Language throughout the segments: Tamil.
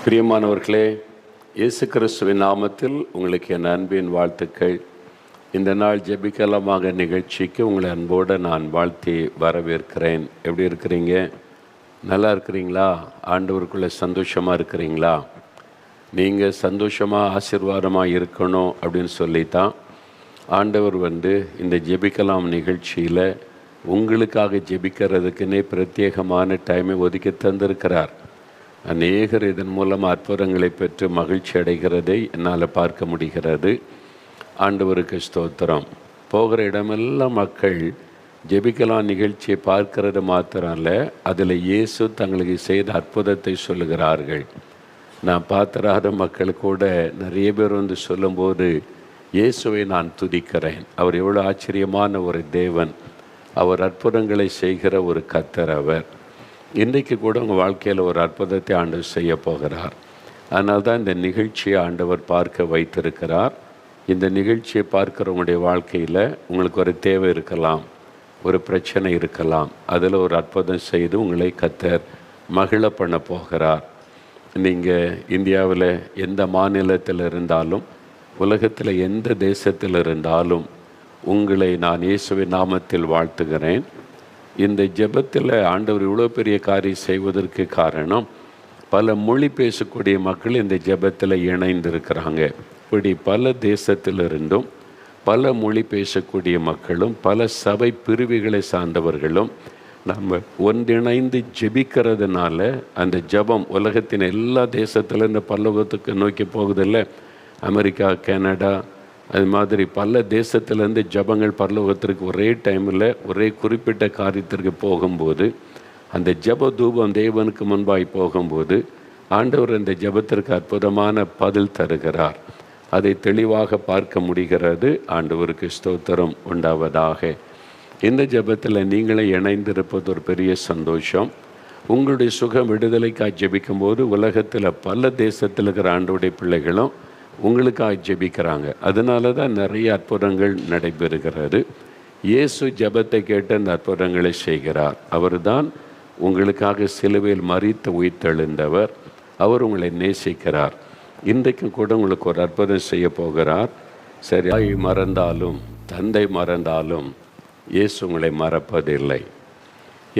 பிரியமானவர்களே, இயேசு கிறிஸ்துவின் நாமத்தில் உங்களுக்கு என் அன்பின் வாழ்த்துக்கள். இந்த நாள் ஜெபிக்கலாமாக நிகழ்ச்சிக்கு உங்களை அன்போடு நான் வாழ்த்தி வரவேற்கிறேன். எப்படி இருக்கிறீங்க? நல்லா இருக்கிறீங்களா? ஆண்டவருக்குள்ளே சந்தோஷமாக இருக்கிறீங்களா? நீங்கள் சந்தோஷமாக ஆசீர்வாதமாக இருக்கணும் அப்படின்னு சொல்லித்தான் ஆண்டவர் இந்த ஜெபிக்கலாம் நிகழ்ச்சியில் உங்களுக்காக ஜெபிக்கிறதுக்குன்னே பிரத்யேகமான டைமை ஒதுக்கி தந்திருக்கிறார். அநேகர் இதன் மூலம் அற்புதங்களை பெற்று மகிழ்ச்சி அடைகிறதை என்னால் பார்க்க முடிகிறது. ஆண்டவருக்கு ஸ்தோத்திரம். போகிற இடமெல்லாம் மக்கள் ஜெபிக்கலாம் நிகழ்ச்சியை பார்க்கறது மாத்திரம் அல்ல, அதில் இயேசு தங்களுக்கு செய்த அற்புதத்தை சொல்லுகிறார்கள். நான் பார்த்துறாத மக்கள் கூட நிறைய பேர் சொல்லும்போது இயேசுவை நான் துதிக்கிறேன். அவர் எவ்வளோ ஆச்சரியமான ஒரு தேவன், அவர் அற்புதங்களை செய்கிற ஒரு கர்த்தர். அவர் இன்றைக்கு கூட உங்கள் வாழ்க்கையில் ஒரு அற்புதத்தை ஆண்டவர் செய்ய போகிறார். அதனால தான் இந்த நிகழ்ச்சியை ஆண்டவர் பார்க்க வைத்திருக்கிறார். இந்த நிகழ்ச்சியை பார்க்குறவங்களுடைய வாழ்க்கையில் உங்களுக்கு ஒரு தேவை இருக்கலாம், ஒரு பிரச்சனை இருக்கலாம். அதில் ஒரு அற்புதம் செய்து உங்களை கர்த்தர் மகிழ பண்ண போகிறார். நீங்கள் இந்தியாவில் எந்த மாநிலத்தில் இருந்தாலும், உலகத்தில் எந்த தேசத்தில் இருந்தாலும் உங்களை நான் இயேசுவின் நாமத்தில் வாழ்த்துகிறேன். இந்த ஜெபத்தில் ஆண்டவர் இவ்வளோ பெரிய காரியம் செய்வதற்கு காரணம், பல மொழி பேசக்கூடிய மக்கள் இந்த ஜெபத்தில் இணைந்திருக்கிறாங்க. இப்படி பல தேசத்திலிருந்தும் பல மொழி பேசக்கூடிய மக்களும் பல சபை பிரிவுகளை சார்ந்தவர்களும் நம்ம ஒன்றிணைந்து ஜெபிக்கிறதுனால அந்த ஜெபம் உலகத்தின் எல்லா தேசத்துலேருந்து பரலோகத்துக்கு நோக்கி போகுதில்ல. அமெரிக்கா, கனடா, அது மாதிரி பல தேசத்துலேருந்து ஜபங்கள் பரலோகத்திற்கு ஒரே டைமில் ஒரே குறிப்பிட்ட காரியத்திற்கு போகும்போது, அந்த ஜப தூபம் தேவனுக்கு முன்பாய் போகும்போது ஆண்டவர் அந்த ஜபத்திற்கு அற்புதமான பதில் தருகிறார். அதை தெளிவாக பார்க்க முடிகிறது. ஆண்டவருக்கு ஸ்தோத்திரம் உண்டாவதாக. இந்த ஜபத்தில் நீங்களே இணைந்திருப்பது ஒரு பெரிய சந்தோஷம். உங்களுடைய சுகம் விடுதலைக்காக ஜெபிக்கும்போது உலகத்தில் பல தேசத்தில் இருக்கிற ஆண்டவருடைய பிள்ளைகளும் உங்களுக்காக ஜெபிக்கிறாங்க. அதனால தான் நிறைய அற்புதங்கள் நடைபெறுகிறது. இயேசு ஜெபத்தை கேட்டு அந்த அற்புதங்களை செய்கிறார். அவர் தான் உங்களுக்காக சிலுவையில் மரித்து உயிர்த்தெழுந்தவர். அவர் உங்களை நேசிக்கிறார். இன்றைக்கும் கூட உங்களுக்கு ஒரு அற்புதம் செய்ய போகிறார். சரி, தாய் மறந்தாலும் தந்தை மறந்தாலும் இயேசு உங்களை மறப்பதில்லை.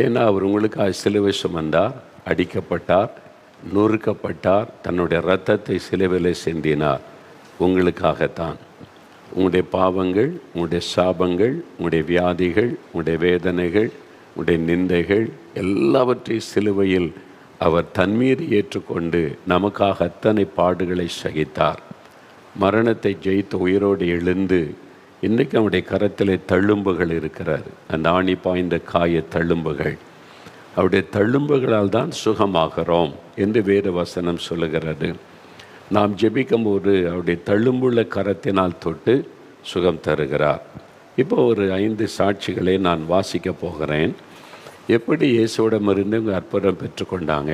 ஏன்னா அவர் உங்களுக்காக சிலுவை சுமந்தார், அடிக்கப்பட்டார், நொறுக்கப்பட்டார், தன்னுடைய இரத்தத்தை சிலுவையிலே சிந்தினார். உங்களுக்காகத்தான். உங்களுடைய பாவங்கள், உங்களுடைய சாபங்கள், உங்களுடைய வியாதிகள், உங்களுடைய வேதனைகள், உங்களுடைய நிந்தைகள் எல்லாவற்றையும் சிலுவையில் அவர் தன்மீது ஏற்றுக்கொண்டு நமக்காக அத்தனை பாடுகளை சகித்தார். மரணத்தை ஜெயித்து உயிரோடு எழுந்து இன்றைக்கு அவருடைய கரத்திலே தழும்புகள் இருக்கிறார். அந்த ஆணி பாய்ந்த காய தழும்புகள், அவருடைய தழும்புகளால் தான் சுகமாகிறோம் என்று வேத வசனம் சொல்லுகிறது. நாம் ஜெபிக்கும்போது அவருடைய தழும்புள்ள கரத்தினால் தொட்டு சுகம் தருகிறார். இப்போ ஒரு 5 சாட்சிகளை நான் வாசிக்க போகிறேன். எப்படி இயேசுவிடமிருந்து உங்கள் அற்புதம் பெற்றுக்கொண்டாங்க.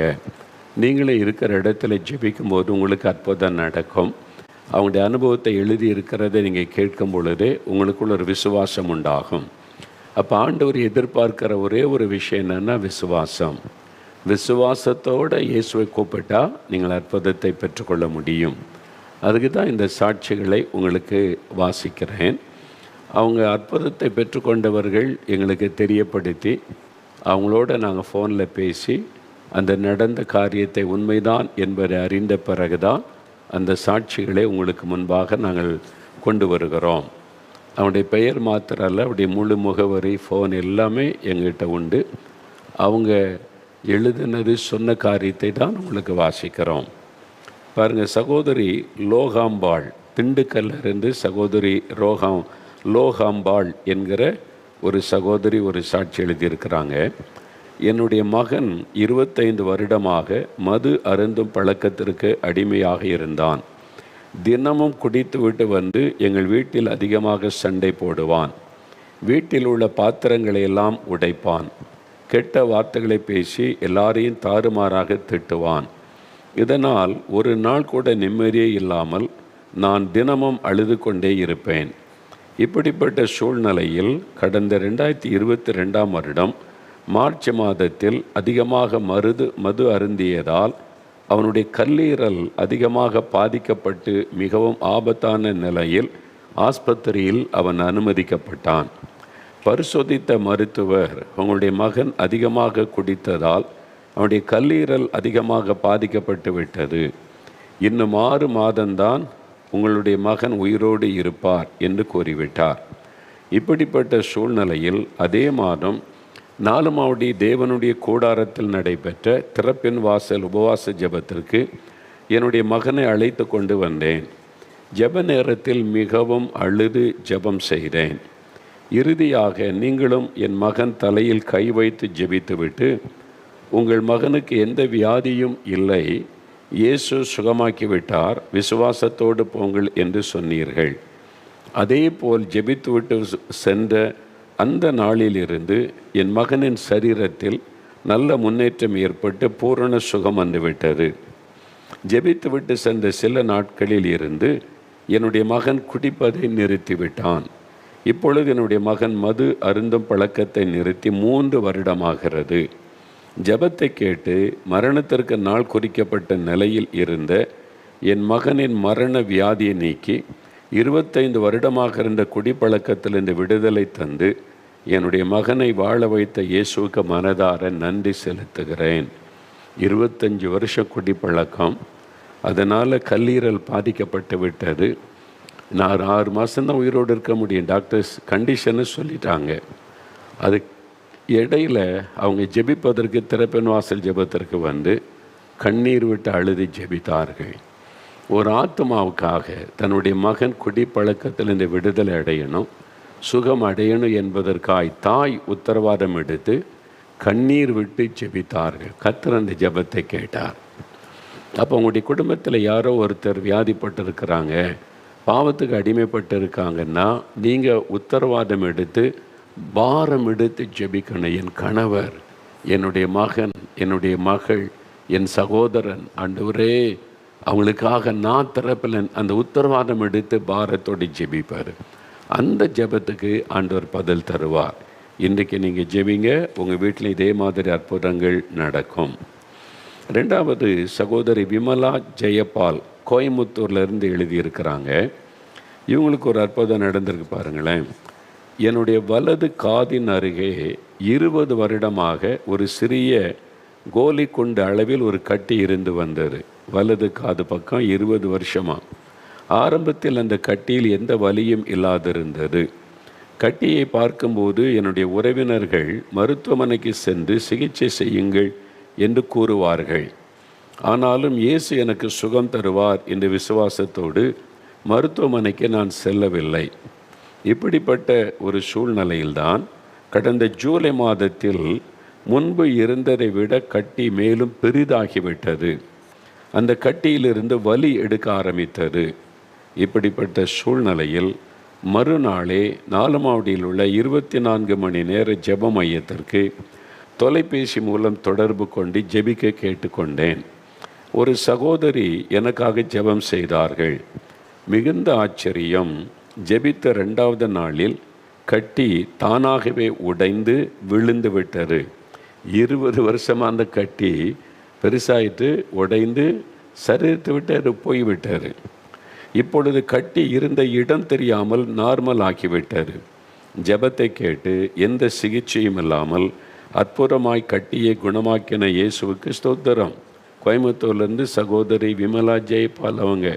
நீங்களே இருக்கிற இடத்துல ஜெபிக்கும்போது உங்களுக்கு அற்புதம் நடக்கும். அவங்களுடைய அனுபவத்தை எழுதி இருக்கிறதை நீங்கள் கேட்கும் பொழுதே உங்களுக்குள்ள ஒரு விசுவாசம் உண்டாகும். அப்போ ஆண்டவர் எதிர்பார்க்கிற ஒரே ஒரு விஷயம் என்னென்னா விசுவாசம். விசுவாசத்தோடு இயேசுவை கூப்பிட்டா நீங்கள் அற்புதத்தை பெற்றுக்கொள்ள முடியும். அதுக்கு தான் இந்த சாட்சிகளை உங்களுக்கு வாசிக்கிறேன். அவங்க அற்புதத்தை பெற்றுக்கொண்டவர்கள் எங்களுக்கு தெரியப்படுத்தி, அவங்களோட நாங்கள் ஃபோனில் பேசி அந்த நடந்த காரியத்தை உண்மைதான் என்பதை அறிந்த பிறகு தான் அந்த சாட்சிகளை உங்களுக்கு முன்பாக நாங்கள் கொண்டு வருகிறோம். அவனுடைய பெயர் மாத்திரம் அல்ல, அவருடைய முழு முகவரி, ஃபோன் எல்லாமே எங்கள்கிட்ட உண்டு. அவங்க எழுதினது சொன்ன காரியத்தை தான் உங்களுக்கு வாசிக்கிறோம். பாருங்கள், சகோதரி லோகாம்பாள், திண்டுக்கல்லிருந்து சகோதரி லோகாம்பாள் என்கிற ஒரு சகோதரி ஒரு சாட்சி எழுதியிருக்கிறாங்க. என்னுடைய மகன் 25 வருடமாக மது அருந்தும் பழக்கத்திற்கு அடிமையாக இருந்தான். தினமும் குடித்துவிட்டு எங்கள் வீட்டில் அதிகமாக சண்டை போடுவான். வீட்டில் உள்ள பாத்திரங்களை எல்லாம் உடைப்பான். கெட்ட வார்த்தைகளை பேசி எல்லாரையும் தாறுமாறாக திட்டுவான். இதனால் ஒரு நாள் கூட நிம்மதியே இல்லாமல் நான் தினமும் அழுது கொண்டே இருப்பேன். இப்படிப்பட்ட சூழ்நிலையில் கடந்த 2022 வருடம் மார்ச் மாதத்தில் அதிகமாக மது அருந்தியதால் அவனுடைய கல்லீரல் அதிகமாக பாதிக்கப்பட்டு மிகவும் ஆபத்தான நிலையில் ஆஸ்பத்திரியில் அவன் அனுமதிக்கப்பட்டான். பரிசோதித்த மருத்துவர், உங்களுடைய மகன் அதிகமாக குடித்ததால் அவனுடைய கல்லீரல் அதிகமாக பாதிக்கப்பட்டு விட்டது, இன்னும் 6 மாதம்தான் உங்களுடைய மகன் உயிரோடு இருப்பார் என்று கூறிவிட்டார். இப்படிப்பட்ட சூழ்நிலையில் அதே மாதம் 4 தேவனுடைய கூடாரத்தில் நடைபெற்ற திறப்பின் வாசல் உபவாச ஜெபத்திற்கு என்னுடைய மகனை அழைத்து கொண்டு வந்தேன். ஜெப நேரத்தில் மிகவும் அழுது ஜெபம் செய்தேன். இறுதியாக நீங்களும் என் மகன் தலையில் கை வைத்து ஜெபித்துவிட்டு, உங்கள் மகனுக்கு எந்த வியாதியும் இல்லை, இயேசு சுகமாக்கிவிட்டார், விசுவாசத்தோடு போங்கள் என்று சொன்னீர்கள். அதே போல் ஜெபித்துவிட்டு சென்ற அந்த நாளிலிருந்து என் மகனின் சரீரத்தில் நல்ல முன்னேற்றம் ஏற்பட்டு பூரண சுகம் வந்துவிட்டது. ஜெபித்துவிட்டு சென்ற சில நாட்களில் இருந்து என்னுடைய மகன் குடிப்பதை நிறுத்திவிட்டான். இப்பொழுது என்னுடைய மகன் மது அருந்தும் பழக்கத்தை நிறுத்தி 3 வருடமாகிறது. ஜெபத்தை கேட்டு மரணத்திற்கு நாள் குறிக்கப்பட்ட நிலையில் இருந்த என் மகனின் மரண வியாதியை நீக்கி 25 வருடமாக இருந்த குடிப்பழக்கத்திலிருந்து விடுதலை தந்து என்னுடைய மகனை வாழ வைத்த இயேசுவுக்கு மனதார நன்றி செலுத்துகிறேன். 25 வருஷம் குடிப்பழக்கம், அதனால் கல்லீரல் பாதிக்கப்பட்டு விட்டது. நான் 6 மாதம்தான் உயிரோடு இருக்க முடியும், டாக்டர்ஸ் கண்டிஷன்னு சொல்லிட்டாங்க. அது இடையில் அவங்க ஜெபிப்பதற்கு திறப்பின் வாசல் ஜெபத்திற்கு வந்து கண்ணீர் விட்டு அழுதி ஜெபித்தார்கள். ஒரு ஆத்மாவுக்காக தன்னுடைய மகன் குடிப்பழக்கத்திலிருந்து விடுதலை அடையணும், சுகம் அடையணும் என்பதற்காய் தாய் உத்தரவாதம் எடுத்து கண்ணீர் விட்டு ஜெபித்தார்கள். கர்த்தர் அந்த ஜெபத்தை கேட்டார். அப்போ உங்களுடைய குடும்பத்தில் யாரோ ஒருத்தர் வியாதிப்பட்டிருக்கிறாங்க, பாவத்துக்கு அடிமைப்பட்டு இருக்காங்கன்னா நீங்கள் உத்தரவாதம் எடுத்து பாரம் எடுத்து ஜெபிக்கணும். என் கணவர், என்னுடைய மகன், என்னுடைய மகள், என் சகோதரன், ஆண்டவரே அவங்களுக்காக நான் திறப்பில் அந்த உத்தரவாதம் எடுத்து பாரத்தோடு ஜெபிப்பார். அந்த ஜெபத்துக்கு ஆண்டவர் பதில் தருவார். இன்றைக்கு நீங்கள் ஜெபிங்க, உங்கள் வீட்டில் இதே மாதிரி அற்புதங்கள் நடக்கும். 2வது சகோதரி விமலா ஜெயபால் கோயம்புத்தூர்லேருந்து எழுதியிருக்கிறாங்க. இவங்களுக்கு ஒரு அற்புதம் நடந்திருக்கு பாருங்களேன். என்னுடைய வலது காதின் அருகே 20 வருடமாக ஒரு சிறிய கோலி குண்டு அளவில் ஒரு கட்டி இருந்து வந்தது. வலது காது பக்கம் 20 வருஷமாக. ஆரம்பத்தில் அந்த கட்டியில் எந்த வலியும் இல்லாதிருந்தது. கட்டியை பார்க்கும்போது என்னுடைய உறவினர்கள் மருத்துவமனைக்கு சென்று சிகிச்சை செய்யுங்கள் என்று கூறுவார்கள். ஆனாலும் இயேசு எனக்கு சுகம் தருவார் என்ற விசுவாசத்தோடு மருத்துவமனைக்கு நான் செல்லவில்லை. இப்படிப்பட்ட ஒரு சூழ்நிலையில்தான் கடந்த ஜூலை மாதத்தில் முன்பு இருந்ததை விட கட்டி மேலும் பெரிதாகிவிட்டது. அந்த கட்டியிலிருந்து வலி எடுக்க ஆரம்பித்தது. இப்படிப்பட்ட சூழ்நிலையில் மறுநாளே 4 உள்ள 24 மணி நேர ஜெப மையத்திற்கு தொலைபேசி மூலம் தொடர்பு கொண்டு ஜெபிக்க கேட்டுக்கொண்டேன். ஒரு சகோதரி எனக்காக ஜெபம் செய்தார்கள். மிகுந்த ஆச்சரியம், ஜெபித்த 2வது நாளில் கட்டி தானாகவே உடைந்து விழுந்து விட்டது. 20 வருஷமாக அந்த கட்டி பெருசாயிட்டு உடைந்து சரீரத்தை விட்டு அது போய்விட்டார். இப்பொழுது கட்டி இருந்த இடம் தெரியாமல் நார்மல் ஆக்கிவிட்டார். ஜெபத்தை கேட்டு எந்த சிகிச்சையும் இல்லாமல் அற்புதமாய் கட்டியை குணமாக்கின இயேசுவுக்கு ஸ்தோத்திரம். கோயம்புத்தூர்லேருந்து சகோதரி விமலா ஜெயபால் அவங்க.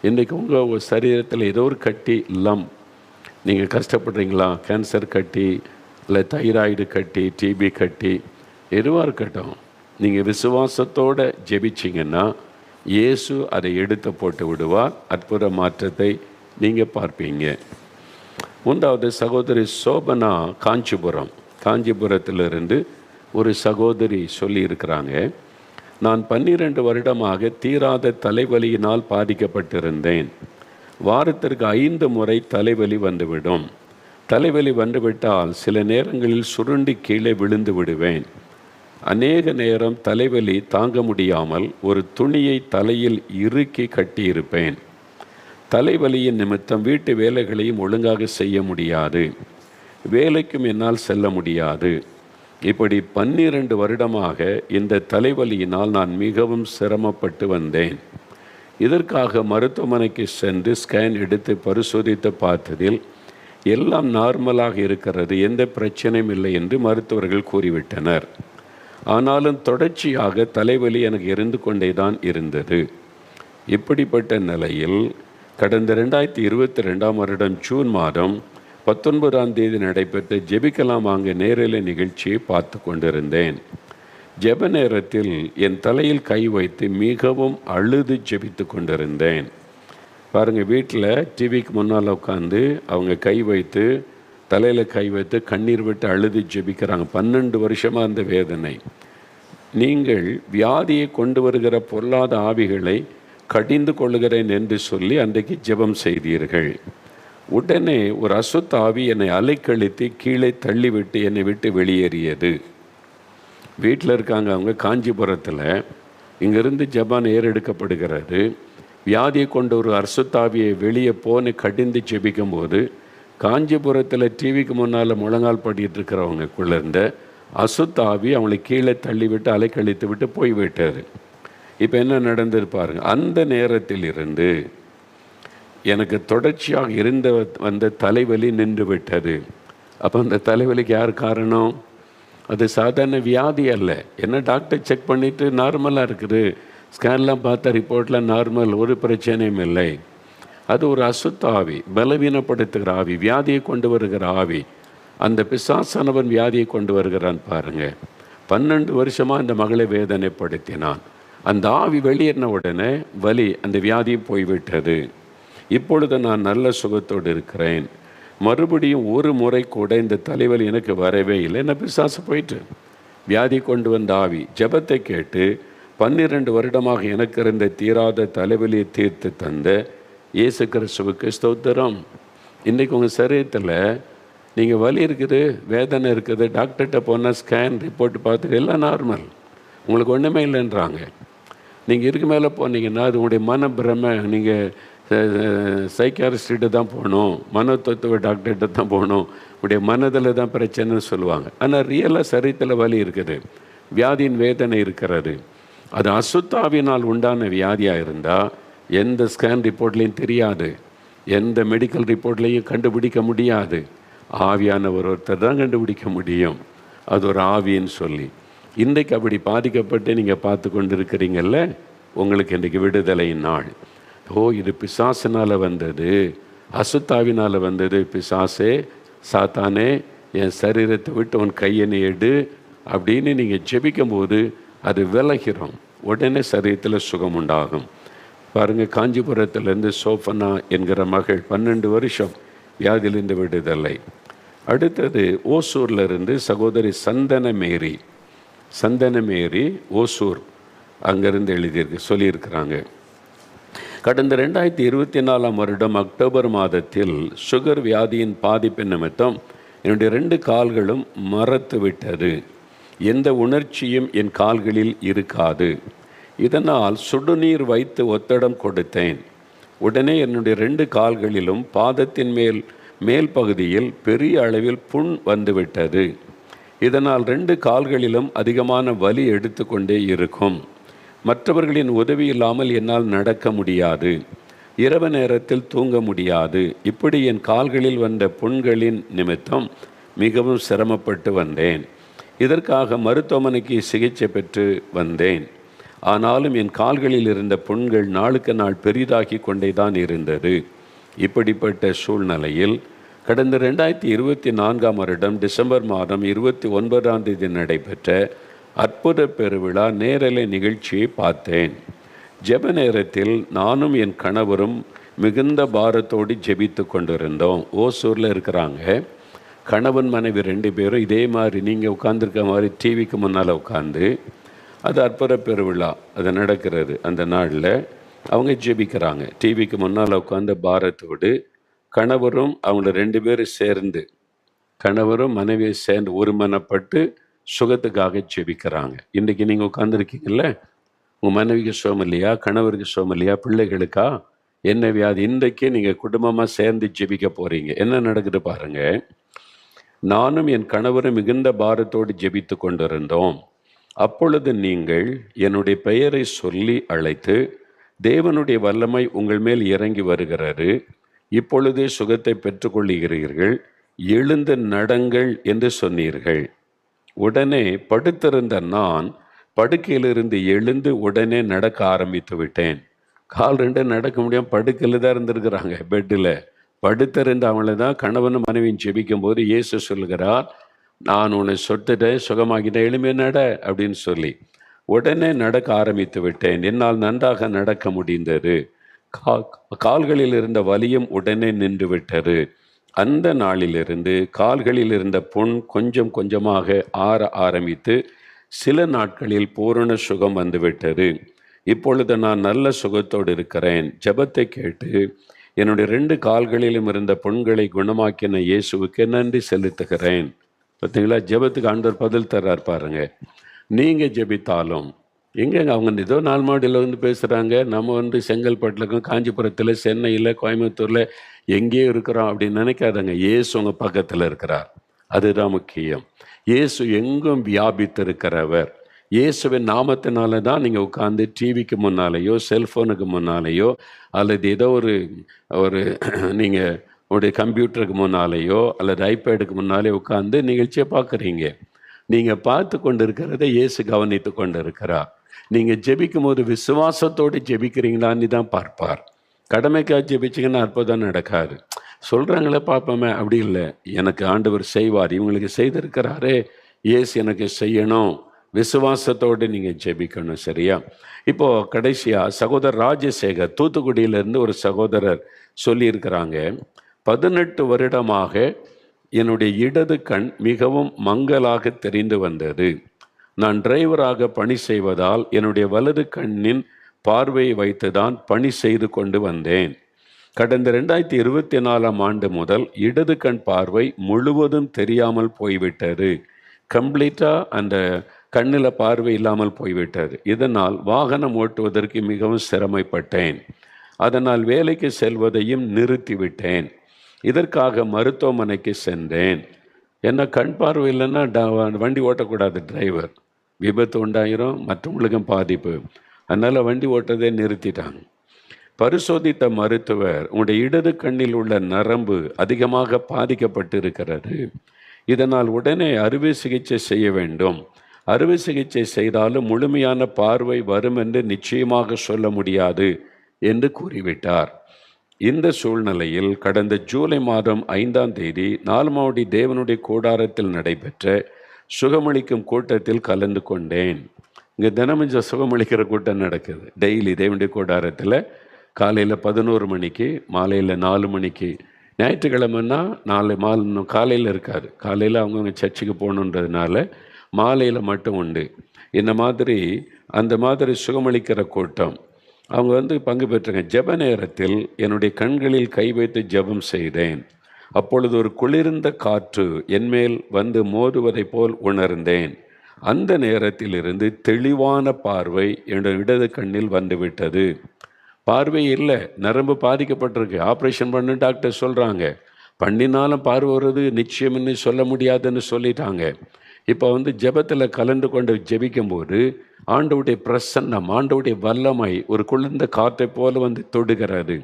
இன்றைக்கி உங்கள் சரீரத்தில் ஏதோ ஒரு கட்டி நீங்கள் கஷ்டப்படுறீங்களா? கேன்சர் கட்டி, இல்லை தைராய்டு கட்டி, டிபி கட்டி, எதுவாக இருக்கட்டும், நீங்கள் விசுவாசத்தோடு ஜெபிச்சிங்கன்னா இயேசு அதை எடுத்து போட்டு விடுவார். அற்புத மாற்றத்தை நீங்கள் பார்ப்பீங்க. 3வது சகோதரி சோபனா காஞ்சிபுரத்திலிருந்து ஒரு சகோதரி சொல்லியிருக்கிறாங்க. நான் 12 வருடமாக தீராத தலைவலியினால் பாதிக்கப்பட்டிருந்தேன். வாரத்திற்கு 5 முறை தலைவலி வந்துவிடும். தலைவலி வந்துவிட்டால் சில நேரங்களில் சுருண்டி கீழே விழுந்து விடுவேன். அநேக நேரம் தலைவலி தாங்க முடியாமல் ஒரு துணியை தலையில் இறுக்கி கட்டியிருப்பேன். தலைவலியின் நிமித்தம் வீட்டு வேலைகளையும் ஒழுங்காக செய்ய முடியாது. வேலைக்கும் என்னால் செல்ல முடியாது. இப்படி 12 வருடமாக இந்த தலைவலியினால் நான் மிகவும் சிரமப்பட்டு வந்தேன். இதற்காக மருத்துவமனைக்கு சென்று ஸ்கேன் எடுத்து பரிசோதித்து பார்த்ததில் எல்லாம் நார்மலாக இருக்கிறது, எந்த பிரச்சனையும் இல்லை என்று மருத்துவர்கள் கூறிவிட்டனர். ஆனாலும் தொடர்ச்சியாக தலைவலி எனக்கு இருந்து கொண்டே தான் இருந்தது. இப்படிப்பட்ட நிலையில் கடந்த 2022ஆம் வருடம் ஜூன் மாதம் 19ஆம் தேதி நடைபெற்ற ஜெபிக்கலாம் வாங்க நேரலை நிகழ்ச்சியை பார்த்து கொண்டிருந்தேன். ஜெப நேரத்தில் என் தலையில் கை வைத்து மிகவும் அழுது ஜெபித்து கொண்டிருந்தேன். பாருங்கள், வீட்டில் டிவிக்கு முன்னால் உட்காந்து அவங்க கை வைத்து தலையில் கை வைத்து கண்ணீர் விட்டு அழுது ஜெபிக்கிறாங்க. 12 வருஷமாக அந்த வேதனை. நீங்கள் வியாதியை கொண்டு வருகிற பொல்லாத ஆவிகளை கடிந்து கொள்ளுகிறேன் என்று சொல்லி அன்றைக்கு ஜெபம் செய்தீர்கள். உடனே ஒரு அசுத்த ஆவி என்னை அலைக்கழித்து கீழே தள்ளிவிட்டு என்னை விட்டு வெளியேறியது. வீட்டில் இருக்காங்க அவங்க காஞ்சிபுரத்தில். இங்கிருந்து ஜெபம் ஏறெடுக்கப்படுகிறது. வியாதியை கொண்ட ஒரு அசுத்தாவியை வெளியே போன கடிந்து ஜெபிக்கும் போது காஞ்சிபுரத்தில் டிவிக்கு முன்னால் முழங்கால் படிட்டு இருக்கிறவங்களுக்குள்ள இருந்த அசுத்தாவி அவங்களை கீழே தள்ளிவிட்டு அலைக்கழித்து விட்டு போய்விட்டார். இப்போ என்ன நடந்திருப்பாருங்க, அந்த நேரத்தில் இருந்து எனக்கு தொடர்ச்சியாக வந்த தலைவலி நின்று விட்டது. அப்போ அந்த தலைவலிக்கு யார் காரணம்? அது சாதாரண வியாதி அல்ல. என்ன டாக்டர் செக் பண்ணிவிட்டு நார்மலாக இருக்குது, ஸ்கேன்லாம் பார்த்தா ரிப்போர்ட்லாம் நார்மல், ஒரு பிரச்சனையும் இல்லை. அது ஒரு அசுத்த ஆவி, பலவீனப்படுத்துகிற ஆவி, வியாதியை கொண்டு வருகிற ஆவி. அந்த பிசாசானவன் வியாதியை கொண்டு வருகிறான் பாருங்கள். 12 வருஷமாக அந்த மகளை வேதனைப்படுத்தினான். அந்த ஆவி வெளியேறின உடனே வலி, அந்த வியாதியும் போய்விட்டது. இப்பொழுது நான் நல்ல சுகத்தோடு இருக்கிறேன். மறுபடியும் ஒரு முறை கூட இந்த தலைவலி எனக்கு வரவே இல்லை. என்ன பிசாசு போயிட்டு வியாதி கொண்டு வந்த ஆவி ஜெபத்தை கேட்டு 12 வருடமாக எனக்கு இருந்த தீராத தலைவலியை தீர்த்து தந்த இயேசு கிறிஸ்துவுக்கு ஸ்தோத்திரம். இன்றைக்கி உங்கள் சரீரத்தில் நீங்கள் வலி இருக்குது, வேதனை இருக்குது, டாக்டர்கிட்ட போனால் ஸ்கேன் ரிப்போர்ட் பார்த்துட்டு எல்லாம் நார்மல், உங்களுக்கு ஒன்றுமே இல்லைன்றாங்க. நீங்கள் இதுக்கு மேலே போனீங்கன்னா அது உங்களுடைய மனப்பிரமை. நீங்கள் சைக்காரிஸ்ட்டு தான் போகணும், மனத்தத்துவ டாக்டர்கிட்ட தான் போகணும், உடைய மனதில் தான் பிரச்சனைன்னு சொல்லுவாங்க. ஆனால் ரியலாக சரீரத்தில் வலி இருக்குது, வியாதியின் வேதனை இருக்கிறது. அது அசுத்தாவினால் உண்டான வியாதியாக இருந்தால் எந்த ஸ்கேன் ரிப்போர்ட்லேயும் தெரியாது, எந்த மெடிக்கல் ரிப்போர்ட்லேயும் கண்டுபிடிக்க முடியாது. ஆவியான ஒருத்தர் தான் கண்டுபிடிக்க முடியும் அது ஒரு ஆவின்னு சொல்லி. இன்றைக்கு அப்படி பாதிக்கப்பட்டு நீங்கள் பார்த்து கொண்டு இருக்கிறீங்கல்ல, உங்களுக்கு இன்றைக்கு விடுதலையின் நாள். இது பிசாசினால் வந்தது, அசுத்தாவினால் வந்தது. பிசாசே, சாத்தானே, என் சரீரத்தை விட்டு உன் கையனை எடு அப்படின்னு நீங்கள் ஜெபிக்கும்போது அது விலகிறோம். உடனே சரீரத்தில் சுகம் உண்டாகும். பாருங்கள், காஞ்சிபுரத்திலேருந்து சோஃபனா என்கிற மகள் 12 வருஷம் வியாதியிலிருந்து விடுதலை. அடுத்தது ஓசூரில் இருந்து சகோதரி சந்தன மேரி ஓசூர் அங்கேருந்து சொல்லியிருக்கிறாங்க. கடந்த 2024ஆம் வருடம் அக்டோபர் மாதத்தில் சுகர் வியாதியின் பாதிப்பு நிமித்தம் என்னுடைய 2 கால்களும் மரத்து விட்டது. எந்த உணர்ச்சியும் என் கால்களில் இருக்காது. இதனால் சுடுநீர் வைத்து ஒத்தடம் கொடுத்தேன். உடனே என்னுடைய 2 கால்களிலும் பாதத்தின் மேல் பகுதியில் பெரிய அளவில் புண் வந்துவிட்டது. இதனால் 2 கால்களிலும் அதிகமான வலி எடுத்து கொண்டே இருக்கும். மற்றவர்களின் உதவி இல்லாமல் என்னால் நடக்க முடியாது, இரவு நேரத்தில் தூங்க முடியாது. இப்படி என் கால்களில் வந்த புண்களின் நிமித்தம் மிகவும் சிரமப்பட்டு வந்தேன். இதற்காக மருத்துவமனைக்கு சிகிச்சை பெற்று வந்தேன். ஆனாலும் என் கால்களில் இருந்த புண்கள் நாளுக்கு நாள் பெரிதாகி கொண்டே தான் இருந்தது. இப்படிப்பட்ட சூழ்நிலையில் கடந்த 2024ஆம் வருடம் டிசம்பர் மாதம் 29ஆம் தேதி நடைபெற்ற அற்புத பெருவிழா நேரலை நிகழ்ச்சியை பார்த்தேன். ஜெப நேரத்தில் நானும் என் கணவரும் மிகுந்த பாரத்தோடு ஜெபித்து கொண்டிருந்தோம். ஓசூரில் இருக்கிறாங்க. கணவன் மனைவி 2 பேரும் இதே மாதிரி நீங்கள் உட்காந்துருக்க மாதிரி டிவிக்கு முன்னால் உட்காந்து, அது அற்புத பெருவிழா அது நடக்கிறது. அந்த நாளில் அவங்க ஜெபிக்கிறாங்க. டிவிக்கு முன்னால் உட்காந்து பாரத்தோடு கணவரும் அவங்க 2 பேரும் சேர்ந்து, கணவரும் மனைவியை சேர்ந்து ஒருமனப்பட்டு சுகத்துக்காக ஜெபிக்கிறாங்க. இன்றைக்கி நீங்கள் உட்காந்துருக்கீங்கல்ல, உங்கள் மனைவிக்கு சுகம் இல்லையா, கணவருக்கு சுகம் இல்லையா, பிள்ளைகளுக்கா என்ன வியாதி, இன்றைக்கே நீங்கள் குடும்பமாக சேர்ந்து ஜெபிக்க போகிறீங்க. என்ன நடக்குது பாருங்கள். நானும் என் கணவரும் மிகுந்த பாரத்தோடு ஜெபித்து கொண்டிருந்தோம். அப்பொழுது நீங்கள் என்னுடைய பெயரை சொல்லி அழைத்து, தேவனுடைய வல்லமை உங்கள் மேல் இறங்கி வருகிறது, இப்பொழுதே சுகத்தை பெற்றுக்கொள்ளுகிறீர்கள், எழுந்து நடங்கள் என்று சொன்னீர்கள். உடனே படுத்திருந்த நான் படுக்கையிலிருந்து எழுந்து உடனே நடக்க ஆரம்பித்து விட்டேன். கால் ரெண்டு நடக்க முடியாமல் படுக்கையில் தான் இருந்திருக்கிறாங்க. பெட்டில் படுத்திருந்த அவங்கள தான் கணவனும் மனைவியும் ஜெபிக்கும் போது இயேசு சொல்லுகிறார், நான் உன்னை சொட்டுட்டேன், சுகமாக்கிட்டேன், எளிமையை நட அப்படின்னு சொல்லி உடனே நடக்க ஆரம்பித்து விட்டேன். என்னால் நன்றாக நடக்க முடிந்தது. கால்களில் இருந்த வலியும் உடனே நின்று விட்டது. அந்த நாளிலிருந்து கால்களில் இருந்த புண் கொஞ்சம் கொஞ்சமாக ஆற ஆரம்பித்து சில நாட்களில் பூரண சுகம் வந்துவிட்டது. இப்பொழுது நான் நல்ல சுகத்தோடு இருக்கிறேன். ஜெபத்தை கேட்டு என்னுடைய 2 கால்களிலும் இருந்த புண்களை குணமாக்கின இயேசுவுக்கு நன்றி செலுத்துகிறேன். பார்த்தீங்களா, ஜெபத்துக்கு ஆண்டவர் பதில் தர்றார் பாருங்க. நீங்கள் ஜெபித்தாலும் எங்கெங்க அவங்க ஏதோ 4 மாடியில் வந்து பேசுகிறாங்க, நம்ம செங்கல்பட்டில் இருக்கோம், காஞ்சிபுரத்தில், சென்னையில், கோயம்புத்தூரில் எங்கேயோ இருக்கிறோம் அப்படின்னு நினைக்காதங்க. இயேசு உங்கள் பக்கத்தில் இருக்கிறார். அதுதான் முக்கியம். இயேசு எங்கும் வியாபித்திருக்கிறவர். இயேசுவின் நாமத்தினால தான் நீங்கள் உட்காந்து டிவிக்கு முன்னாலேயோ செல்ஃபோனுக்கு முன்னாலேயோ அல்லது ஏதோ ஒரு நீங்கள் உங்களுடைய கம்ப்யூட்டருக்கு முன்னாலேயோ அல்லது ஐபேடுக்கு முன்னாலே உட்காந்து நிகழ்ச்சியை பார்க்குறீங்க. நீங்கள் பார்த்து கொண்டு இருக்கிறத இயேசு கவனித்து கொண்டு இருக்கிறார். நீங்கள் ஜெபிக்கும் போது விசுவாசத்தோடு ஜெபிக்கிறீங்களான்னு தான் பார்ப்பார். கடமைக்காக ஜெபிச்சிங்கன்னா அற்புதம் நடக்காது. சொல்கிறாங்களே பார்ப்போமே, அப்படி இல்லை. எனக்கு ஆண்டவர் செய்வார், இவங்களுக்கு செய்திருக்கிறாரே, இயேசு எனக்கு செய்யணும். விசுவாசத்தோடு நீங்கள் ஜெபிக்கணும். சரியா? இப்போது கடைசியாக சகோதரர் ராஜசேகர் தூத்துக்குடியிலேருந்து ஒரு சகோதரர் சொல்லியிருக்கிறாங்க, 18 வருடமாக என்னுடைய இடது கண் மிகவும் மங்கலாக தெரிந்து வந்தது. நான் டிரைவராக பணி செய்வதால் என்னுடைய வலது கண்ணின் பார்வையை வைத்துதான் பணி செய்து கொண்டு வந்தேன். கடந்த 2024ஆம் ஆண்டு முதல் இடது கண் பார்வை முழுவதும் தெரியாமல் போய்விட்டது. கம்ப்ளீட்டாக அந்த கண்ணில் பார்வை இல்லாமல் போய்விட்டது. இதனால் வாகனம் ஓட்டுவதற்கு மிகவும் சிரமப்பட்டேன். அதனால் வேலைக்கு செல்வதையும் நிறுத்திவிட்டேன். இதற்காக மருத்துவமனைக்கு சென்றேன். என்ன கண் பார்வை இல்லைன்னா வண்டி ஓட்டக்கூடாது. டிரைவர் விபத்து உண்டாயிரும், மற்றவங்களுக்கும் பாதிப்பு. அதனால் வண்டி ஓட்டதை நிறுத்திட்டாங்க. பரிசோதித்த மருத்துவர், உங்களுடைய இடது கண்ணில் உள்ள நரம்பு அதிகமாக பாதிக்கப்பட்டு இருக்கிறது, இதனால் உடனே அறுவை சிகிச்சை செய்ய வேண்டும். அறுவை சிகிச்சை செய்தாலும் முழுமையான பார்வை வரும் என்று நிச்சயமாக சொல்ல முடியாது என்று கூறிவிட்டார். இந்த சூழ்நிலையில் கடந்த ஜூலை மாதம் 5ஆம் தேதி நால்மாவடி தேவனுடைய கூடாரத்தில் நடைபெற்ற சுகமளிக்கும் கூட்டத்தில் கலந்து கொண்டேன். இங்கே தினமும் சுகமளிக்கிற கூட்டம் நடக்குது. டெய்லி தேவனுடைய கூடாரத்தில் காலையில் 11 மணிக்கு, மாலையில் 4 மணிக்கு. ஞாயிற்றுக்கிழமைன்னா காலையில் இருக்காது. காலையில் அவங்கவுங்க சர்ச்சுக்கு போகணுன்றதுனால மாலையில் மட்டும் உண்டு. அந்த மாதிரி சுகமளிக்கிற கூட்டம் அவங்க பங்கு பெற்றாங்க. ஜெப நேரத்தில் என்னுடைய கண்களில் கை வைத்து ஜெபம் செய்தேன். அப்பொழுது ஒரு குளிர்ந்த காற்று என்மேல் வந்து மோதுவதை போல் உணர்ந்தேன். அந்த நேரத்தில் இருந்து தெளிவான பார்வை என்னுடைய இடது கண்ணில் வந்துவிட்டது. பார்வை இல்லை, நரம்பு பாதிக்கப்பட்டிருக்கு, ஆப்ரேஷன் பண்ணு டாக்டர் சொல்கிறாங்க. பண்ணினாலும் பார்வை வருது நிச்சயம்னு சொல்ல முடியாதுன்னு சொல்லிட்டாங்க. இப்போ ஜெபத்தில் கலந்து கொண்டு ஜெபிக்கும்போது ஆண்டவுடைய பிரசன்னம், ஆண்டவுடைய வல்லமை ஒரு குளிர்ந்த காற்றை போல தொடுகிறது.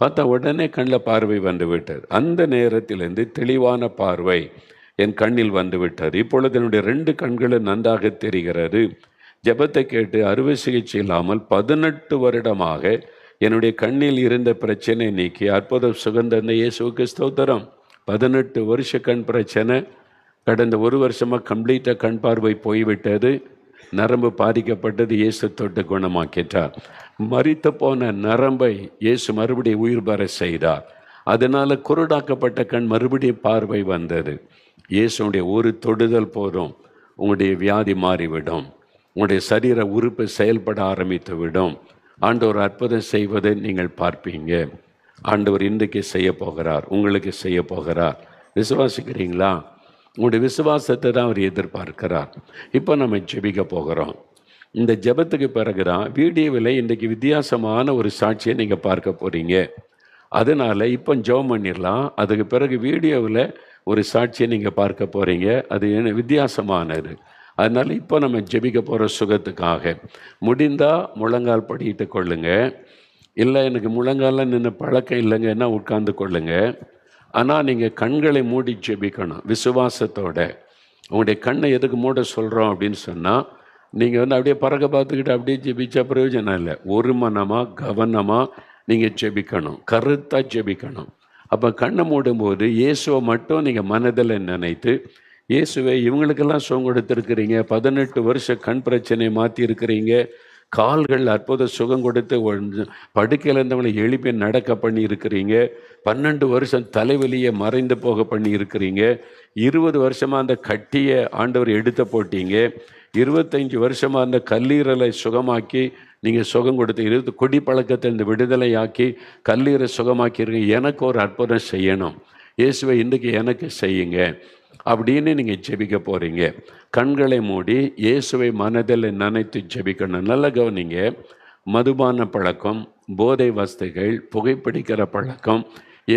பார்த்தா உடனே கண்ணில் பார்வை வந்துவிட்டது. அந்த நேரத்திலிருந்து தெளிவான பார்வை என் கண்ணில் வந்துவிட்டது. இப்பொழுது என்னுடைய 2 கண்களும் நன்றாக தெரிகிறது. ஜெபத்தை கேட்டு அறுவை சிகிச்சை இல்லாமல் 18 வருடமாக என்னுடைய கண்ணில் இருந்த பிரச்சனை நீக்கி அற்புதம் சுகந்தந்த இயேசுவுக்கு ஸ்தோத்திரம். 18 வருஷ கண் பிரச்சனை கடந்த 1 வருஷமாக கம்ப்ளீட்டாக கண் பார்வை போய்விட்டது. நரம்பு பாதிக்கப்பட்டது, இயேசு தொட்டு குணமாக்கிட்டார். மரித்து போன நரம்பை இயேசு மறுபடியும் உயிர் பெற செய்தார். அதனால் குருடாக்கப்பட்ட கண் மறுபடியும் பார்வை வந்தது. இயேசுடைய ஒரு தொடுதல் போதும், உங்களுடைய வியாதி மாறிவிடும், உங்களுடைய சரீர உறுப்பு செயல்பட ஆரம்பித்து விடும். ஆண்டவர் அற்புதம் செய்வதை நீங்கள் பார்ப்பீங்க. ஆண்டவர் இன்றைக்கு செய்ய போகிறார், உங்களுக்கு செய்ய போகிறார். விசுவாசிக்கிறீங்களா? உங்களுடைய விசுவாசத்தை தான் அவர் எதிர்பார்க்கிறார். இப்போ நம்ம ஜெபிக்க போகிறோம். இந்த ஜெபத்துக்கு பிறகு தான் வீடியோவில் இன்றைக்கு வித்தியாசமான ஒரு சாட்சியை நீங்கள் பார்க்க போகிறீங்க. அதனால் இப்போ ஜெபம் பண்ணிடலாம். அதுக்கு பிறகு வீடியோவில் ஒரு சாட்சியை நீங்கள் பார்க்க போகிறீங்க. அது வித்தியாசமானது. அதனால் இப்போ நம்ம ஜெபிக்க போகிற சுகத்துக்காக முடிந்தால் முழங்கால் படியிட்டு கொள்ளுங்க. இல்லை எனக்கு முழங்காலில் நின்று பழக்கம் இல்லைங்கன்னா உட்கார்ந்து கொள்ளுங்க. ஆனால் நீங்கள் கண்களை மூடி ஜெபிக்கணும் விசுவாசத்தோட. உங்களுடைய கண்ணை எதுக்கு மூட சொல்கிறோம் அப்படின்னு சொன்னால், நீங்கள் அப்படியே பறக்க பார்த்துக்கிட்டு அப்படியே ஜெபிச்சா பிரயோஜனம் இல்லை. ஒரு மனமாக கவனமாக நீங்கள் ஜெபிக்கணும், கருத்தாக ஜெபிக்கணும். அப்போ கண்ணை மூடும்போது இயேசுவை மட்டும் நீங்கள் மனதில் நினைத்து, இயேசுவை இவங்களுக்கெல்லாம் சுகம் கொடுத்துருக்கிறீங்க, 18 வருஷம் கண் பிரச்சனையை மாற்றி இருக்கிறீங்க, கால்கள் அற்புத சுகம் கொடுத்து படுக்கையில் இருந்தவங்களை எழுப்பி நடக்க பண்ணி இருக்கிறீங்க, 12 வருஷம் தலைவலியை மறைந்து போக பண்ணி இருக்கிறீங்க, 20 வருஷமாக அந்த கட்டியை ஆண்டவர் எடுத்து போட்டீங்க, 25 வருஷமாக அந்த கல்லீரலை சுகமாக்கி நீங்கள் சுகம் கொடுத்து குடி பழக்கத்தை இந்த விடுதலையாக்கி கல்லீரை சுகமாக்கிருங்க. எனக்கு ஒரு அற்புதம் செய்யணும், இயேசுவை இன்றைக்கு எனக்கு செய்யுங்க அப்படின்னு நீங்கள் ஜெபிக்க போகிறீங்க. கண்களை மூடி இயேசுவை மனதில் நினைத்து ஜெபிக்கணும். நல்ல கவனிங்க. மதுபான பழக்கம், போதை வஸ்துகள், புகைப்பிடிக்கிற பழக்கம்,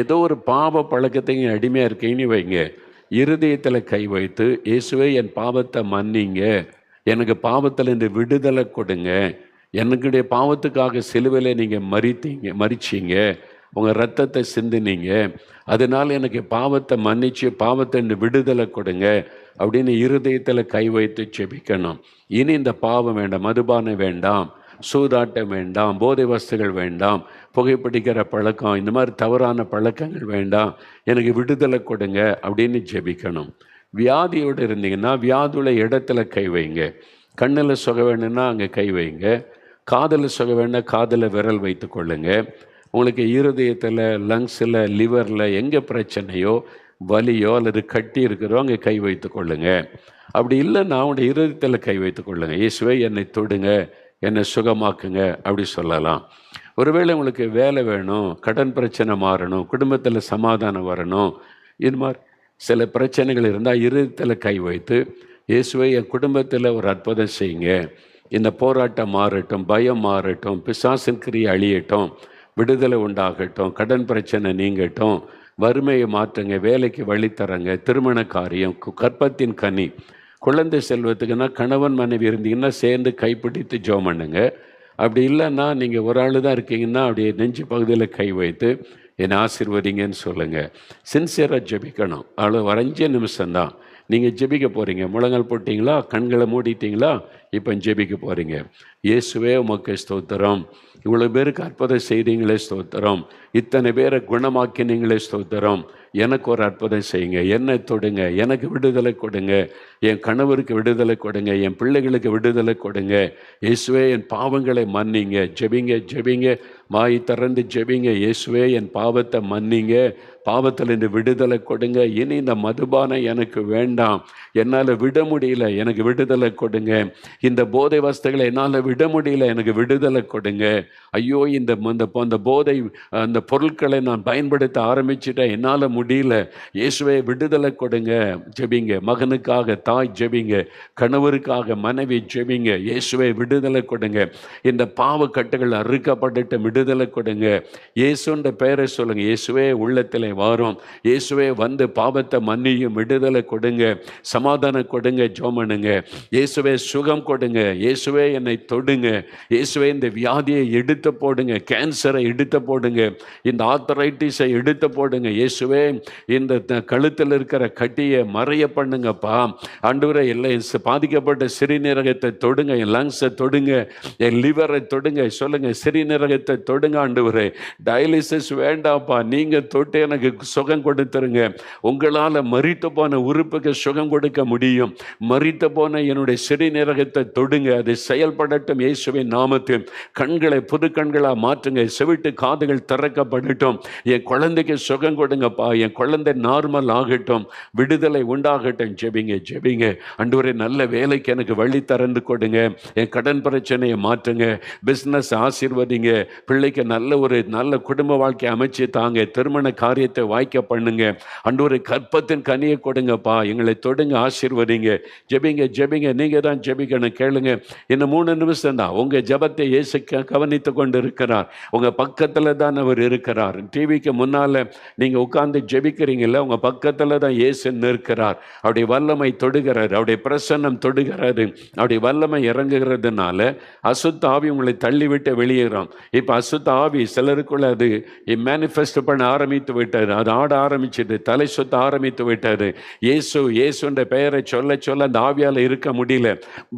ஏதோ ஒரு பாவ பழக்கத்தையும் அடிமையாக இருக்கீங்கன்னு வைங்க. இருதயத்தில் கை வைத்து இயேசுவை என் பாவத்தை மன்னிங்க, எனக்கு பாவத்தில் இந்த விடுதலை கொடுங்க, என்னுடைய பாவத்துக்காக சிலுவையில் நீங்கள் மறிச்சீங்க, உங்கள் ரத்தத்தை சிந்தினீங்க, அதனால் எனக்கு பாவத்தை மன்னிச்சு பாவத்தை இந்த விடுதலை கொடுங்க அப்படின்னு இருதயத்தில் கை வைத்து ஜெபிக்கணும். இனி இந்த பாவம் வேண்டாம், மதுபானம் வேண்டாம், சூதாட்டம் வேண்டாம், போதை வஸ்துகள் வேண்டாம், புகைப்பிடிக்கிற பழக்கம், இந்த மாதிரி தவறான பழக்கங்கள் வேண்டாம், எனக்கு விடுதலை கொடுங்க அப்படின்னு ஜெபிக்கணும். வியாதியோடு இருந்தீங்கன்னா வியாதியுள்ள இடத்துல கை வைங்க. கண்ணில் சுக வேணும்னா அங்கே கை வைங்க. காதில் சுக வேணும்னா காதில் விரல் வைத்து கொள்ளுங்க. உங்களுக்கு இருதயத்தில், லங்ஸில், லிவரில் எங்கே பிரச்சனையோ வலியோ அல்லது கட்டி இருக்கிறோ அங்கே கை வைத்து கொள்ளுங்க. அப்படி இல்லைன்னா அவனுடைய இருதயத்தில் கை வைத்து கொள்ளுங்க. இயேசுவே என்னை தொடுங்க, என்னை சுகமாக்குங்க அப்படி சொல்லலாம். ஒருவேளை உங்களுக்கு வேலை வேணும், கடன் பிரச்சனை மாறணும், குடும்பத்தில் சமாதானம் வரணும், இது மாதிரி சில பிரச்சனைகள் இருந்தால் இருதயத்தில் கை வைத்து இயேசுவை என் குடும்பத்தில் ஒரு அற்புதம் செய்யுங்க, இந்த போராட்டம் மாறட்டும், பயம் மாறட்டும், பிசாசின் கிரியை அழியட்டும், விடுதலை உண்டாகட்டும், கடன் பிரச்சனை நீங்கட்டும், வறுமையை மாற்றுங்க, வேலைக்கு வழி தரங்க, திருமண காரியம், கற்பத்தின் கனி, குழந்தை செல்வத்துக்குன்னா கணவன் மனைவி இருந்தீங்கன்னா சேர்ந்து கைப்பிடித்து ஜெபம் பண்ணுங்க. அப்படி இல்லைன்னா நீங்கள் ஒரு ஆள் தான் இருக்கீங்கன்னா அப்படியே நெஞ்சு பகுதியில் கை வைத்து என்னை ஆசீர்வதிங்கன்னு சொல்லுங்கள். சின்சியராக ஜெபிக்கணும். அவ்வளோ 5 நிமிஷம்தான் நீங்கள் ஜெபிக்க போகிறீங்க. முழங்கால் போட்டிங்களா, கண்களை மூடிட்டீங்களா, இப்போ ஜெபிக்க போகிறீங்க. இயேசுவே உமக்கு ஸ்தோத்திரம், இவ்வளோ பேருக்கு அற்புதம் செய்தீங்களே ஸ்தோத்திரம், இத்தனை பேரை குணமாக்கினீங்களே ஸ்தோத்திரம், எனக்கு ஒரு அற்புதம் செய்யுங்க, என்னை தொடுங்க, எனக்கு விடுதலை கொடுங்க, என் கணவருக்கு விடுதலை கொடுங்க, என் பிள்ளைகளுக்கு விடுதலை கொடுங்க, இயேசுவே என் பாவங்களை மன்னிங்க. ஜெபிங்க ஜெபிங்க, வாய் திறந்து ஜெபிங்க. இயேசுவே என் பாவத்தை மன்னிங்க, பாவத்தில் இந்த விடுதலை கொடுங்க, இனி இந்த மதுபானம் எனக்கு வேண்டாம், என்னால் விட முடியல, எனக்கு விடுதலை கொடுங்க, இந்த போதை வஸ்துகளை என்னால் விட முடியல, எனக்கு விடுதலை கொடுங்க, ஐயோ இந்த போதை அந்த பொருட்களை நான் பயன்படுத்த ஆரம்பிச்சுட்டேன், என்னால் முடியல, இயேசுவே விடுதலை கொடுங்க. ஜெபிங்க. மகனுக்காக தாய் ஜெபிங்க, கணவருக்காக மனைவி ஜெபிங்க, இயேசுவே விடுதலை கொடுங்க, இந்த பாவ கட்டுகள் அறுக்கப்பட்டு விடுதலை கொடுங்க, இயேசுன்ற பெயரை சொல்லுங்க. இயேசுவே உள்ளத்தில் வாரும், இயேசுவே வந்து பாவத்தை மன்னியும், விடுதலை கொடுங்க, சமாதானம் கொடுங்க, ஜெபம்னுங்க. இயேசுவே சுகம் கொடுங்க, இயேசுவே என்னை தொடுங்க, இயேசுவே இந்த வியாதியை எடுத்து போடுங்க, கேன்சரை எடுத்து போடுங்க, இந்த ஆர்த்தரைட்டிஸை எடுத்து போடுங்க, இயேசுவே இந்த கழுத்தில் இருக்கிற கட்டியை மறைய பண்ணுங்கப்பா. ஆண்டவரே எல்லாம் பாதிக்கப்பட்ட சிறுநீரகத்தை தொடுங்க, என் லங்ஸை தொடுங்க, என் லிவரை தொடுங்க, சொல்லுங்க சிறுநீரகத்தை தொடுங்க ஆண்டவரே. டயாலிசிஸ் வேண்டாம்ப்பா, நீங்க தொட்டு எனக்கு சுகம் கொடுத்துருங்க. உங்களால் மரித்து போன உறுப்புக்கு சுகம் கொடுக்க முடியும். மரித்து போன என்னுடைய சிறுநீரகத்தை தொடுங்க, அது செயல்படட்டும் இயேசுவின் நாமத்தில். கண்களை புது கண்களா மாற்றுங்க, செவிட்டு காதுகள் திறக்கப்படட்டும். என் குழந்தைக்கு சுகம் கொடுங்கப்பா, என் குழந்தை நார்மல் ஆகட்டும், விடுதலை உண்டாகட்டும். ஜெபிங்க ஜெபிங்க. ஆண்டவரே நல்ல வேலைக்கு எனக்கு வழி திறந்து கொடுங்க, என் கடன் பிரச்சனையை மாற்றுங்க, பிஸ்னஸ் ஆசீர்வதிங்க, பிள்ளைக்கு நல்ல குடும்ப வாழ்க்கை அமைச்சு தாங்க, திருமண காரியத்தை வாய்க்க பண்ணுங்க. ஆண்டவரே கற்பத்தின் கனியை கொடுங்கப்பா, எங்களை தொடுங்க, ஆசீர்வதிங்க. ஜெபிங்க ஜெபிங்க. நீங்க தான் ஜெபிக்கணும். என்ன கேளுங்க. இன்னும் 3 நிமிஷம் தான். உங்கள் ஜெபத்தை இயேசு கவனித்து கொண்டு இருக்கிறார். உங்கள் பக்கத்தில் தான் அவர் இருக்கிறார். டிவிக்கு முன்னால் நீங்கள் உட்கார்ந்து ஜெபிக்கிறீங்கல்ல, உங்கள் பக்கத்தில் தான் இயேசு நிற்கிறார். அவருடைய வல்லமை தொடுகிறார், அவருடைய பிரசன்னம் தொடுகிறாரு, அவருடைய வல்லமை இறங்குகிறதுனால அசுத்த ஆவி உங்களை தள்ளிவிட்டு வெளியேறும். இப்போ அசுத்த ஆவி சிலருக்குள்ள அது மேனிஃபெஸ்ட் பண்ண ஆரம்பித்து விட்டாரு. அது ஆட ஆரம்பிச்சது, தலை சுத்த ஆரம்பித்து விட்டாரு. இயேசுன்ற பெயரை சொல்ல சொல்ல அந்த ஆவியால் இருக்க முடியல,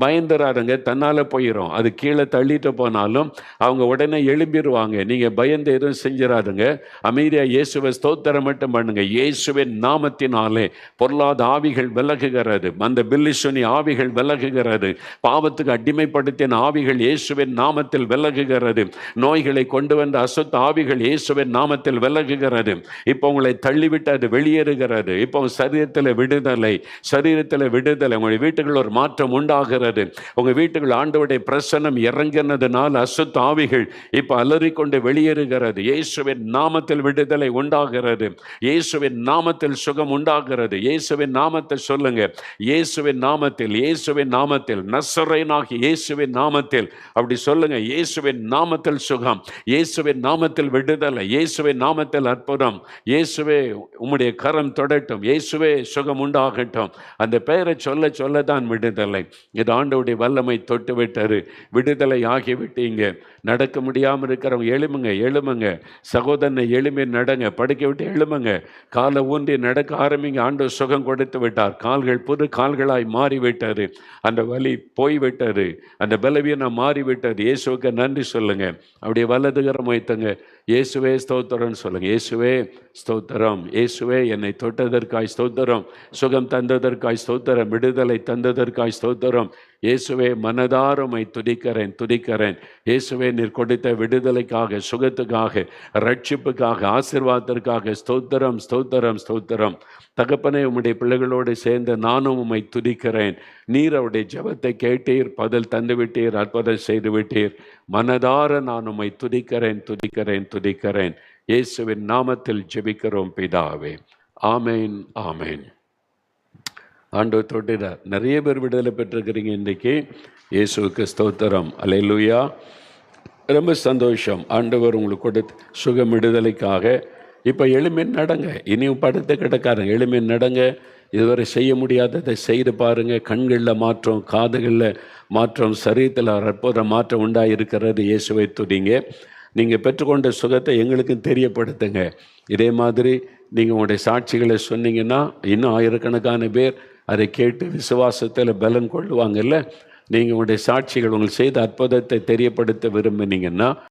பயந்துறாருங்க, தன்னால் போயிடும். அது கீழே தள்ளிட்டு போனாலும் அவங்க உடனே எழும்பிடுவாங்க. நீங்கள் பயந்து எதுவும் செஞ்சிடாதுங்க, அமைதியாக இயேசுவை ஸ்தோத்திரம் மட்டும் பண்ணுங்க. இயேசுவின் நாமத்தினாலே பொருளாத ஆவிகள் விலகுகிறது, அந்த பில்லிசுனி ஆவிகள் விலகுகிறது, பாவத்துக்கு அடிமைப்படுத்தின ஆவிகள் இயேசுவின் நாமத்தில் விலகுகிறது, நோய்களை கொண்டு வந்த அசுத்த ஆவிகள் இயேசுவின் நாமத்தில் விலகுகிறது. இப்போ உங்களை தள்ளிவிட்டு அது வெளியேறுகிறது. இப்போ சரீரத்தில் விடுதலை, சரீரத்தில் விடுதலை. உங்களுடைய வீட்டுக்குள் ஒரு மாற்றம் உண்டாகிறது. உங்கள் வீட்டுக்குள் ஆண்டவருடைய பிரசன்னம் இறங்கினதுனால் அசுத்த ஆவிகள் இப்போ அலறிக்கொண்டு வெளியேறுகிறது. இயேசுவின் நாமத்தில் விடுதலை உண்டாகிறது, இயேசுவின் நாமத்தில் சுகம் உண்டாகிறது. இயேசுவின் நாமத்தை சொல்லுங்க. இயேசுவின் நாமத்தில், இயேசுவின் நாமத்தில், நசரேயனாகிய இயேசுவின் நாமத்தில் அப்படி சொல்லுங்க. இயேசுவின் நாமத்தில் சுகம், இயேசுவின் நாமத்தில் விடுதலை, இயேசுவின் நாமத்தில் அற்புதம். இயேசுவே உம்முடைய கரம் தொடட்டும், இயேசுவே சுகம் உண்டாகட்டும். அந்த பெயரை சொல்ல சொல்ல தான் விடுதலை. இது ஆண்டவருடைய வல்லமை தொட்டு விட்டாரு, விடுதலை ஆகிவிட்டீங்க. நடக்க முடியாமல் இருக்கிறவங்க எழுமுங்க, எழுமுங்க. சகோதரனை எழுமி நடங்க, படுக்க விட்டு எழுமுங்க, காலை ஊன்றி நடக்க ஆரம்பிங்க. ஆண்டவர் சுகம் கொடுத்து விட்டார். கால்கள் புது கால்களாய் மாறிவிட்டாரு, அந்த வலி போய்விட்டாரு, அந்த பலவீனம் மாறிவிட்டது. இயேசுவுக்கு நன்றி சொல்லுங்க. அப்படியே வலதுகரம் வைத்தங்க, இயேசுவே ஸ்தோத்திரம்னு சொல்லுங்க. இயேசுவே ஸ்தோத்திரம், இயேசுவே என்னை தொட்டதற்காய் ஸ்தோத்திரம், சுகம் தந்ததற்காய் ஸ்தோத்திரம், விடுதலை தந்ததற்காய் ஸ்தோத்திரம். இயேசுவே மனதாரமை துதிக்கிறேன், துதிக்கிறேன். இயேசுவே நீர் கொடுத்த விடுதலைக்காக, சுகத்துக்காக, ரட்சிப்புக்காக, ஆசீர்வாதத்திற்காக ஸ்தோத்திரம், ஸ்தோத்திரம், ஸ்தோத்திரம். தகப்பனே, உம்முடைய பிள்ளைகளோடு சேர்ந்து நானும் உம்மை துதிக்கிறேன். நீர் அவருடைய ஜெபத்தை கேட்டீர், பதில் தந்துவிட்டீர், அற்புதம் செய்து விட்டீர். மனதார நான் உம்மை துதிக்கிறேன், துதிக்கிறேன், துதிக்கிறேன். இயேசுவின் நாமத்தில் ஜெபிக்கிறோம் பிதாவே. ஆமேன், ஆமேன். ஆண்டவர் தொட்டினார். நிறைய பேர் விடுதலை பெற்றிருக்கிறீங்க இன்றைக்கு. இயேசுவுக்கு ஸ்தோத்திரம், அல்லேலூயா. ரொம்ப சந்தோஷம். ஆண்டவர் உங்களுக்கு கொடுத்து சுகம் விடுதலைக்காக. இப்போ எளிமையின் நடங்க, இனியும் படுத்து கிடக்காருங்க, எளிமையின் நடங்க. இதுவரை செய்ய முடியாததை செய்து பாருங்கள். கண்களில் மாற்றம், காதுகளில் மாற்றம், சரீரத்தில் அற்புத மாற்றம் உண்டாயிருக்கிறது. இயேசுவை துதிங்க. நீங்கள் பெற்றுக்கொண்ட சுகத்தை எங்களுக்கும் தெரியப்படுத்துங்க. இதே மாதிரி நீங்கள் உங்களுடைய சாட்சிகளை சொன்னீங்கன்னா இன்னும் ஆயிரக்கணக்கான பேர் அதை கேட்டு விசுவாசத்தில் பலன் கொள்ளுவாங்கல்ல. நீங்கள் உங்களுடைய சாட்சிகள், உங்களுக்கு செய்த அற்புதத்தை தெரியப்படுத்த விரும்பினீங்கன்னா